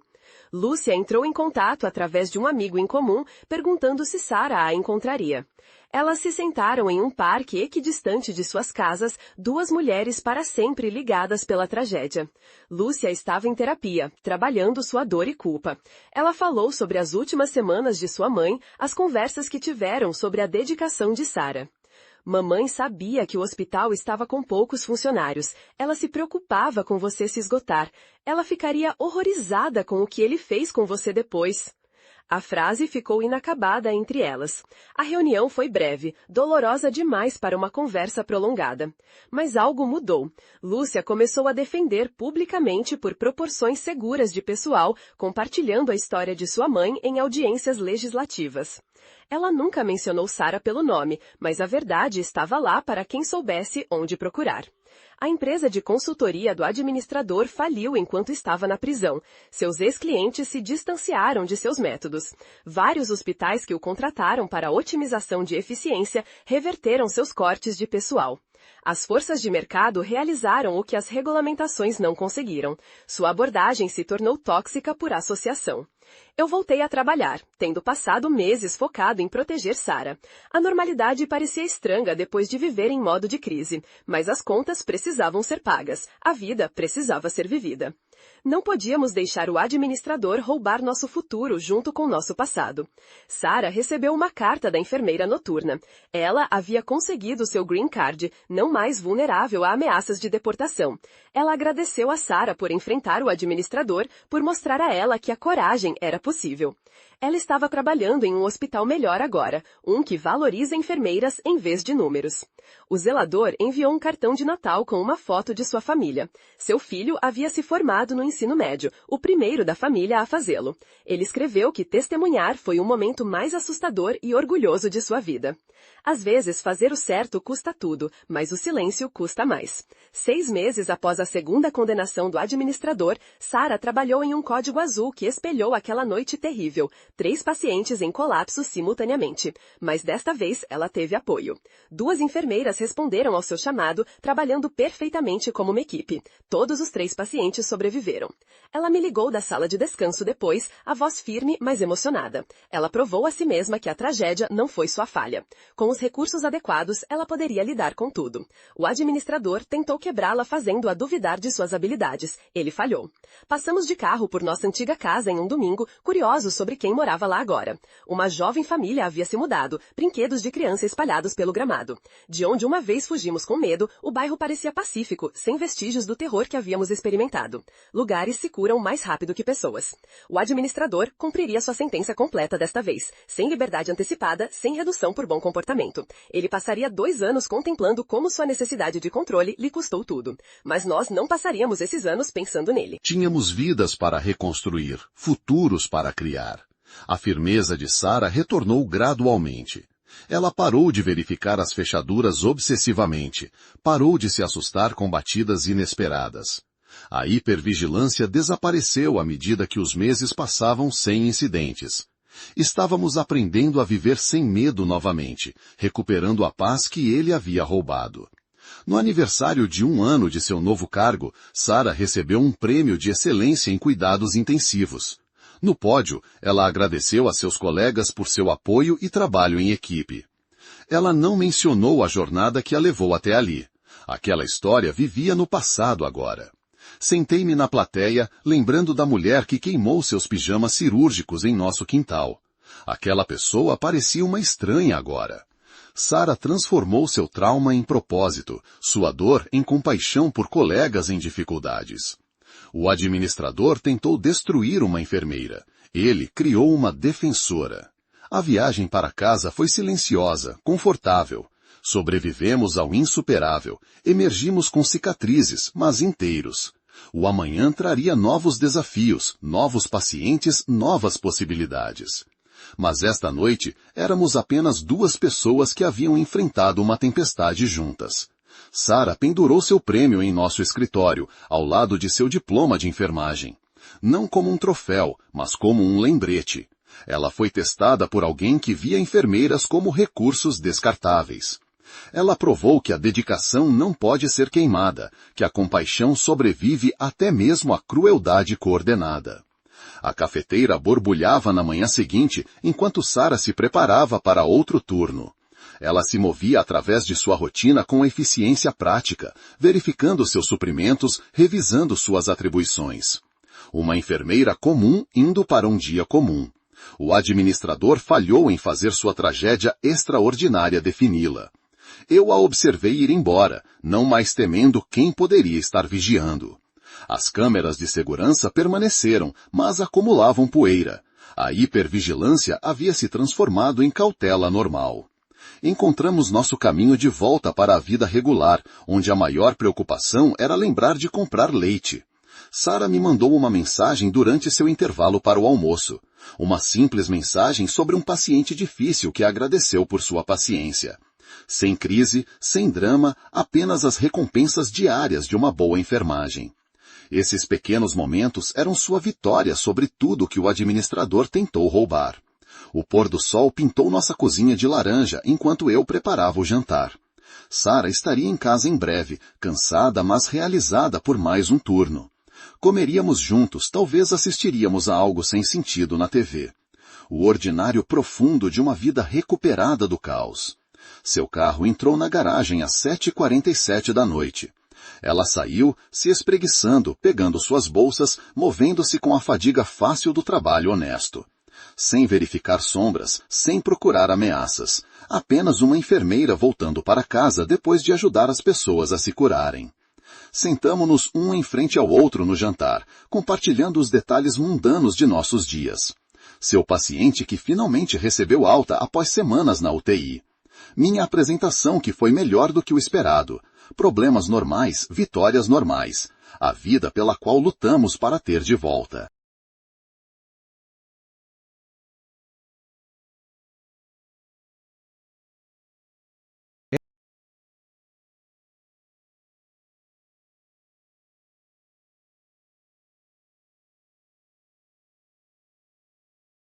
Lúcia entrou em contato através de um amigo em comum, perguntando se Sarah a encontraria. Elas se sentaram em um parque equidistante de suas casas, 2 mulheres para sempre ligadas pela tragédia. Lúcia estava em terapia, trabalhando sua dor e culpa. Ela falou sobre as últimas semanas de sua mãe, as conversas que tiveram sobre a dedicação de Sarah. Mamãe sabia que o hospital estava com poucos funcionários. Ela se preocupava com você se esgotar. Ela ficaria horrorizada com o que ele fez com você depois. A frase ficou inacabada entre elas. A reunião foi breve, dolorosa demais para uma conversa prolongada. Mas algo mudou. Lúcia começou a defender publicamente por proporções seguras de pessoal, compartilhando a história de sua mãe em audiências legislativas. Ela nunca mencionou Sarah pelo nome, mas a verdade estava lá para quem soubesse onde procurar. A empresa de consultoria do administrador faliu enquanto estava na prisão. Seus ex-clientes se distanciaram de seus métodos. Vários hospitais que o contrataram para a otimização de eficiência reverteram seus cortes de pessoal. As forças de mercado realizaram o que as regulamentações não conseguiram. Sua abordagem se tornou tóxica por associação. Eu voltei a trabalhar, tendo passado meses focado em proteger Sarah. A normalidade parecia estranha depois de viver em modo de crise, mas as contas precisavam ser pagas, a vida precisava ser vivida. Não podíamos deixar o administrador roubar nosso futuro junto com nosso passado. Sarah recebeu uma carta da enfermeira noturna. Ela havia conseguido seu green card, não mais vulnerável a ameaças de deportação. Ela agradeceu a Sarah por enfrentar o administrador, por mostrar a ela que a coragem era possível. Ela estava trabalhando em um hospital melhor agora, um que valoriza enfermeiras em vez de números. O zelador enviou um cartão de Natal com uma foto de sua família. Seu filho havia se formado no ensino médio, o primeiro da família a fazê-lo. Ele escreveu que testemunhar foi o momento mais assustador e orgulhoso de sua vida. Às vezes, fazer o certo custa tudo, mas o silêncio custa mais. 6 meses após a segunda condenação do administrador, Sarah trabalhou em um código azul que espelhou aquela noite terrível. 3 pacientes em colapso simultaneamente. Mas desta vez, ela teve apoio. 2 enfermeiras responderam ao seu chamado, trabalhando perfeitamente como uma equipe. Todos os 3 pacientes sobreviveram. Ela me ligou da sala de descanso depois, a voz firme, mas emocionada. Ela provou a si mesma que a tragédia não foi sua falha. Com os recursos adequados, ela poderia lidar com tudo. O administrador tentou quebrá-la fazendo-a duvidar de suas habilidades. Ele falhou. Passamos de carro por nossa antiga casa em um domingo, curiosos sobre quem morava lá agora. Uma jovem família havia se mudado, brinquedos de criança espalhados pelo gramado. De onde uma vez fugimos com medo, o bairro parecia pacífico, sem vestígios do terror que havíamos experimentado. Lugares se curam mais rápido que pessoas. O administrador cumpriria sua sentença completa desta vez, sem liberdade antecipada, sem redução por bom comportamento. Ele passaria 2 anos contemplando como sua necessidade de controle lhe custou tudo. Mas nós não passaríamos esses anos pensando nele. Tínhamos vidas para reconstruir, futuros para criar. A firmeza de Sarah retornou gradualmente. Ela parou de verificar as fechaduras obsessivamente, parou de se assustar com batidas inesperadas. A hipervigilância desapareceu à medida que os meses passavam sem incidentes. Estávamos aprendendo a viver sem medo novamente, recuperando a paz que ele havia roubado. No aniversário de 1 ano de seu novo cargo, Sarah recebeu um prêmio de excelência em cuidados intensivos. No pódio, ela agradeceu a seus colegas por seu apoio e trabalho em equipe. Ela não mencionou a jornada que a levou até ali. Aquela história vivia no passado agora. Sentei-me na plateia, lembrando da mulher que queimou seus pijamas cirúrgicos em nosso quintal. Aquela pessoa parecia uma estranha agora. Sarah transformou seu trauma em propósito, sua dor em compaixão por colegas em dificuldades. O administrador tentou destruir uma enfermeira. Ele criou uma defensora. A viagem para casa foi silenciosa, confortável. Sobrevivemos ao insuperável. Emergimos com cicatrizes, mas inteiros. O amanhã traria novos desafios, novos pacientes, novas possibilidades. Mas esta noite, éramos apenas 2 pessoas que haviam enfrentado uma tempestade juntas. Sara pendurou seu prêmio em nosso escritório, ao lado de seu diploma de enfermagem. Não como um troféu, mas como um lembrete. Ela foi testada por alguém que via enfermeiras como recursos descartáveis. Ela provou que a dedicação não pode ser queimada, que a compaixão sobrevive até mesmo à crueldade coordenada. A cafeteira borbulhava na manhã seguinte, enquanto Sara se preparava para outro turno. Ela se movia através de sua rotina com eficiência prática, verificando seus suprimentos, revisando suas atribuições. Uma enfermeira comum indo para um dia comum. O administrador falhou em fazer sua tragédia extraordinária defini-la. Eu a observei ir embora, não mais temendo quem poderia estar vigiando. As câmeras de segurança permaneceram, mas acumulavam poeira. A hipervigilância havia se transformado em cautela normal. Encontramos nosso caminho de volta para a vida regular, onde a maior preocupação era lembrar de comprar leite. Sara me mandou uma mensagem durante seu intervalo para o almoço. Uma simples mensagem sobre um paciente difícil que agradeceu por sua paciência. Sem crise, sem drama, apenas as recompensas diárias de uma boa enfermagem. Esses pequenos momentos eram sua vitória sobre tudo que o administrador tentou roubar. O pôr do sol pintou nossa cozinha de laranja enquanto eu preparava o jantar. Sara estaria em casa em breve, cansada, mas realizada por mais um turno. Comeríamos juntos, talvez assistiríamos a algo sem sentido na TV. O ordinário profundo de uma vida recuperada do caos. Seu carro entrou na garagem às 7h47 da noite. Ela saiu, se espreguiçando, pegando suas bolsas, movendo-se com a fadiga fácil do trabalho honesto. Sem verificar sombras, sem procurar ameaças. Apenas uma enfermeira voltando para casa depois de ajudar as pessoas a se curarem. Sentamo-nos um em frente ao outro no jantar, compartilhando os detalhes mundanos de nossos dias. Seu paciente que finalmente recebeu alta após semanas na UTI. Minha apresentação que foi melhor do que o esperado. Problemas normais, vitórias normais. A vida pela qual lutamos para ter de volta.